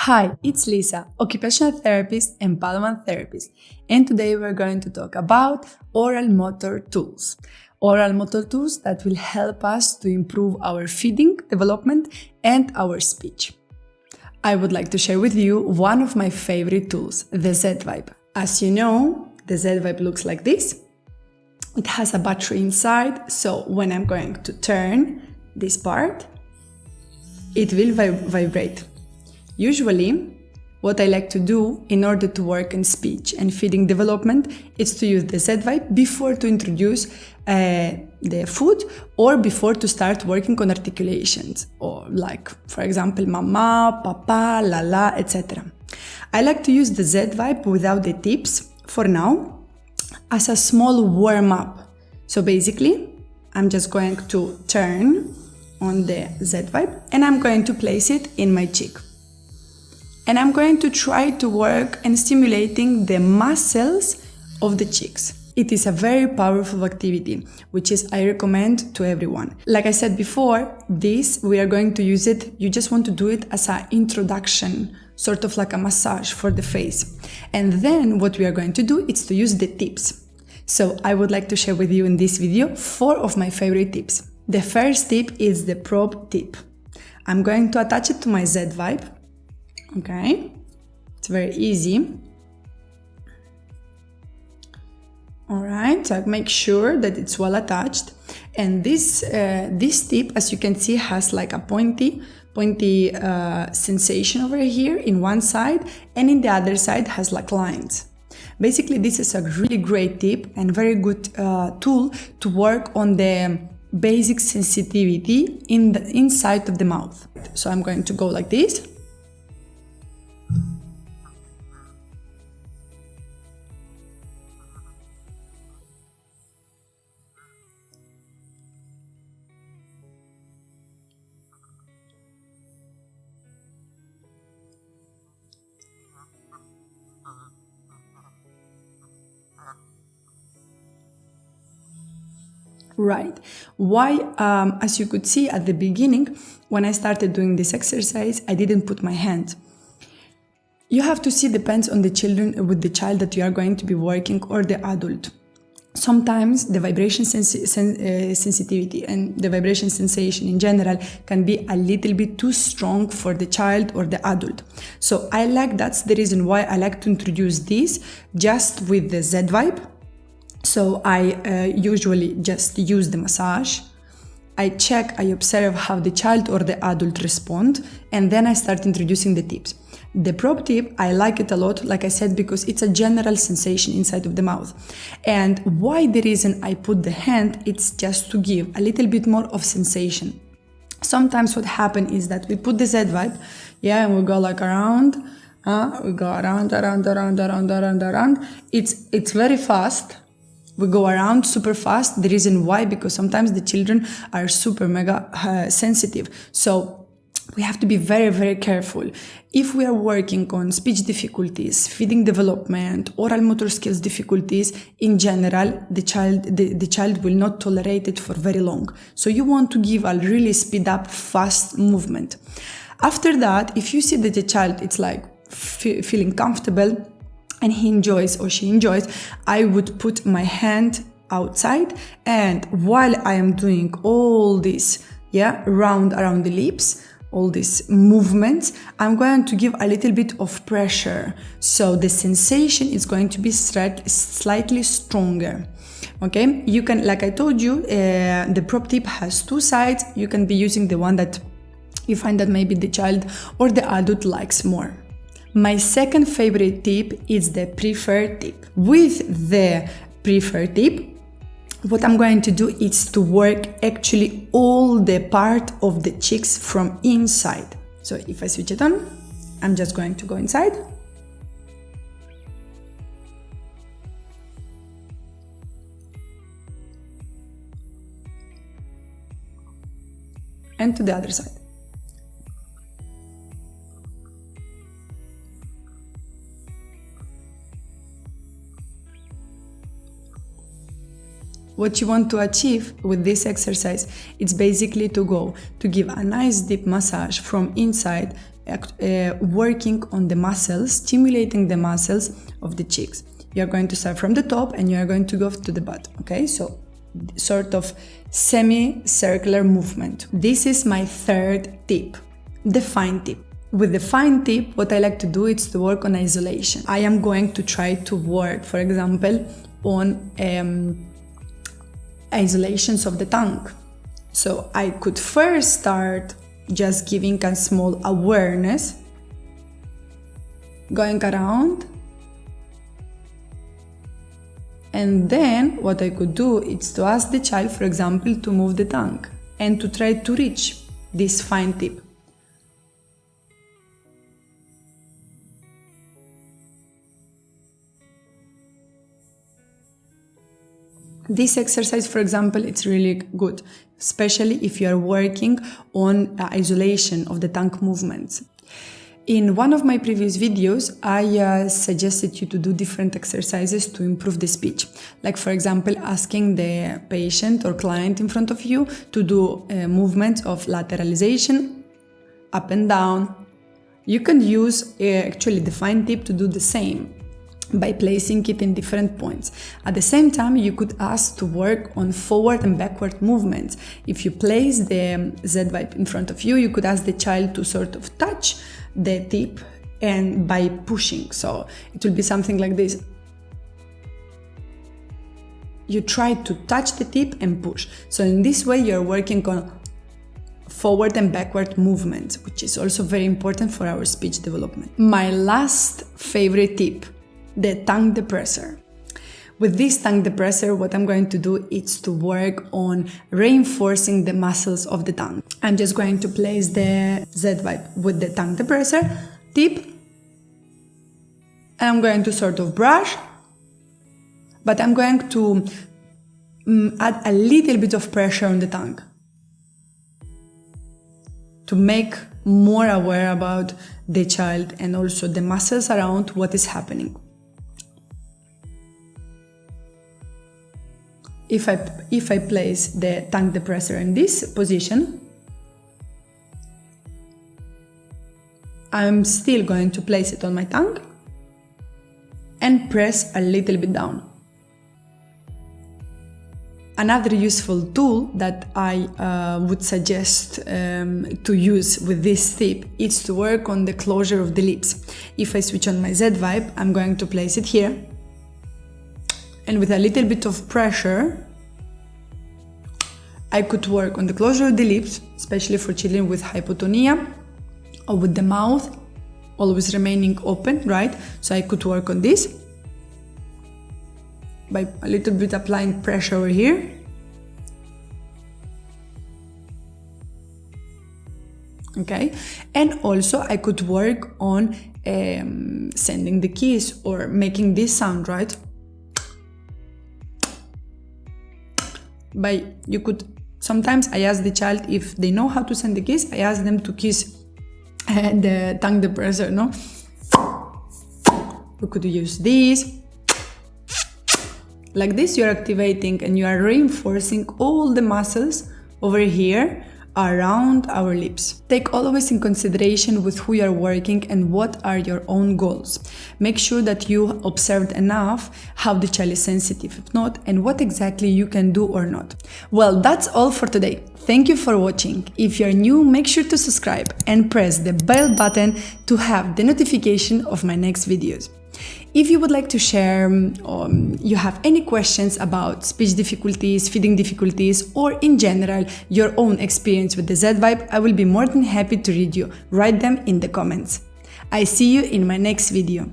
Hi, it's Lisa, occupational therapist and Padovan therapist, and today we're going to talk about oral motor tools. Oral motor tools that will help us to improve our feeding, development, and our speech. I would like to share with you one of my favorite tools, the Z-Vibe. As you know, the Z-Vibe looks like this. It has a battery inside, so when I'm going to turn this part, it will vibrate. Usually, what I like to do in order to work in speech and feeding development is to use the Z-Vibe before to introduce the food or before to start working on articulations, or like, for example, mama, papa, la la, etc. I like to use the Z-Vibe without the tips for now as a small warm-up. So basically, I'm just going to turn on the Z-Vibe and I'm going to place it in my cheek. And I'm going to try to work and stimulating the muscles of the cheeks. It is a very powerful activity, which I recommend to everyone. Like I said before, we are going to use it, you just want to do it as an introduction, sort of like a massage for the face. And then what we are going to do is to use the tips. So I would like to share with you in this video 4 of my favorite tips. The first tip is the probe tip. I'm going to attach it to my Z-Vibe. Okay, it's very easy. Alright, so make sure that it's well attached. And this tip, as you can see, has like a pointy sensation over here in one side, and in the other side has like lines. Basically, this is a really great tip and very good tool to work on the basic sensitivity in the inside of the mouth. So I'm going to go like this. Right. Why, as you could see at the beginning, when I started doing this exercise, I didn't put my hand. You have to see, depends on the children, with the child that you are going to be working or the adult. Sometimes the vibration sensitivity and the vibration sensation in general can be a little bit too strong for the child or the adult. So that's the reason why I like to introduce this just with the Z-Vibe. So I usually just use the massage, I check, I observe how the child or the adult respond, and then I start introducing the tips. The probe tip, I like it a lot, like I said, because it's a general sensation inside of the mouth. And why the reason I put the hand, it's just to give a little bit more of sensation. Sometimes what happens is that we put the Z-Vibe, and we go like around, we go around. It's very fast. We go around super fast. The reason why, because sometimes the children are super mega sensitive. So we have to be very, very careful. If we are working on speech difficulties, feeding development, oral motor skills difficulties, in general, the child will not tolerate it for very long. So you want to give a really speed up, fast movement. After that, if you see that the child, it's like feeling comfortable, and he enjoys or she enjoys, I would put my hand outside, and while I am doing all this, around the lips, all these movements, I'm going to give a little bit of pressure. So the sensation is going to be slightly stronger. Okay, you can, like I told you, the probe tip has 2 sides. You can be using the one that you find that maybe the child or the adult likes more. My second favorite tip is the Preefer Tip. With the Preefer Tip, what I'm going to do is to work actually all the part of the cheeks from inside. So if I switch it on, I'm just going to go inside. And to the other side. What you want to achieve with this exercise, it's basically to give a nice deep massage from inside working on the muscles, stimulating the muscles of the cheeks. You're going to start from the top and you're going to go to the bottom, okay? So sort of semi-circular movement. This is my third tip, the fine tip. With the fine tip, what I like to do is to work on isolation. I am going to try to work, for example, on isolations of the tongue. So I could first start just giving a small awareness, going around, and then what I could do is to ask the child, for example, to move the tongue and to try to reach this fine tip. This exercise, for example, it's really good, especially if you are working on isolation of the tongue movements. In one of my previous videos, I suggested you to do different exercises to improve the speech. Like, for example, asking the patient or client in front of you to do movements of lateralization, up and down. You can use actually the fine tip to do the same, by placing it in different points. At the same time, you could ask to work on forward and backward movements. If you place the Z-vibe in front of you, you could ask the child to sort of touch the tip and by pushing. So it will be something like this. You try to touch the tip and push. So in this way, you're working on forward and backward movements, which is also very important for our speech development. My last favorite tip, the tongue depressor. With this tongue depressor, what I'm going to do is to work on reinforcing the muscles of the tongue. I'm just going to place the Z-vibe with the tongue depressor tip, and I'm going to sort of brush, but I'm going to add a little bit of pressure on the tongue to make more aware about the child and also the muscles around what is happening. If I place the tongue depressor in this position, I'm still going to place it on my tongue and press a little bit down. Another useful tool that I would suggest to use with this tip is to work on the closure of the lips. If I switch on my Z-vibe, I'm going to place it here. And with a little bit of pressure, I could work on the closure of the lips, especially for children with hypotonia or with the mouth always remaining open, right? So I could work on this by a little bit applying pressure over here. Okay, and also I could work on sending the kiss or making this sound, right? You could sometimes I ask the child if they know how to send the kiss. I ask them to kiss the tongue depressor, no? We could use this. Like this, you're activating and you are reinforcing all the muscles over here around our lips. Take always in consideration with who you're working and what are your own goals. Make sure that you observed enough how the child is sensitive, if not, and what exactly you can do or not. Well, that's all for today. Thank you for watching. If you're new, make sure to subscribe and press the bell button to have the notification of my next videos. If you would like to share or you have any questions about speech difficulties, feeding difficulties, or in general your own experience with the Z-vibe, I will be more than happy to read you. Write them in the comments. I see you in my next video.